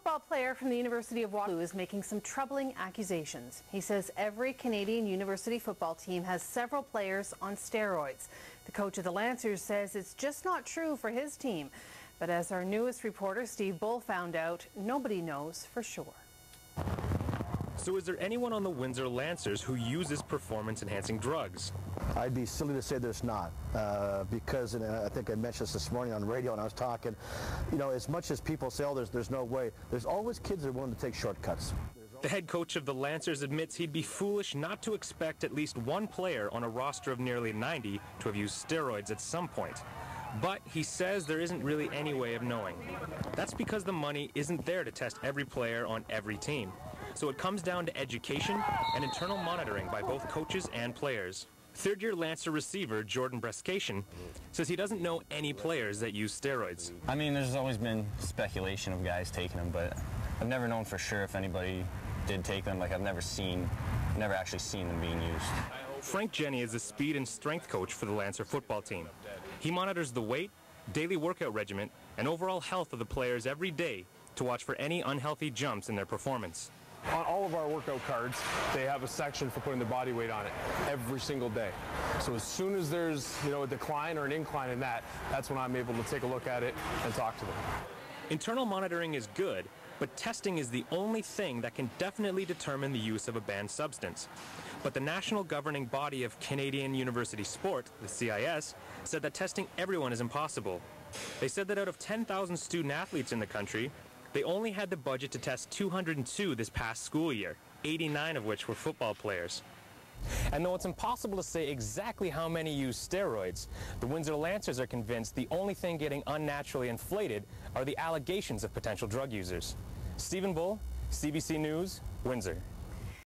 Football player from the University of Waterloo is making some troubling accusations. He says every Canadian university football team has several players on steroids. The coach of the Lancers says it's just not true for his team. But as our newest reporter, Steve Bull, found out, nobody knows for sure. So is there anyone on the Windsor Lancers who uses performance-enhancing drugs? I'd be silly to say there's not, because, and I think I mentioned this morning on radio when I was talking, you know, as much as people say, oh, there's no way, there's always kids that are willing to take shortcuts. The head coach of the Lancers admits he'd be foolish not to expect at least one player on a roster of nearly 90 to have used steroids at some point. But he says there isn't really any way of knowing. That's because the money isn't there to test every player on every team. So it comes down to education and internal monitoring by both coaches and players. Third-year Lancer receiver Jordan Breskation says he doesn't know any players that use steroids. I mean, there's always been speculation of guys taking them, but I've never known for sure if anybody did take them. Like, I've never actually seen them being used. Frank Jenny is the speed and strength coach for the Lancer football team. He monitors the weight, daily workout regimen, and overall health of the players every day to watch for any unhealthy jumps in their performance. On all of our workout cards, they have a section for putting the body weight on it every single day. So as soon as there's, a decline or an incline in that, that's when I'm able to take a look at it and talk to them. Internal monitoring is good, but testing is the only thing that can definitely determine the use of a banned substance. But the national governing body of Canadian University Sport, the CIS, said that testing everyone is impossible. They said that out of 10,000 student athletes in the country, they only had the budget to test 202 this past school year, 89 of which were football players. And though it's impossible to say exactly how many use steroids, the Windsor Lancers are convinced the only thing getting unnaturally inflated are the allegations of potential drug users. Stephen Bull, CBC News, Windsor.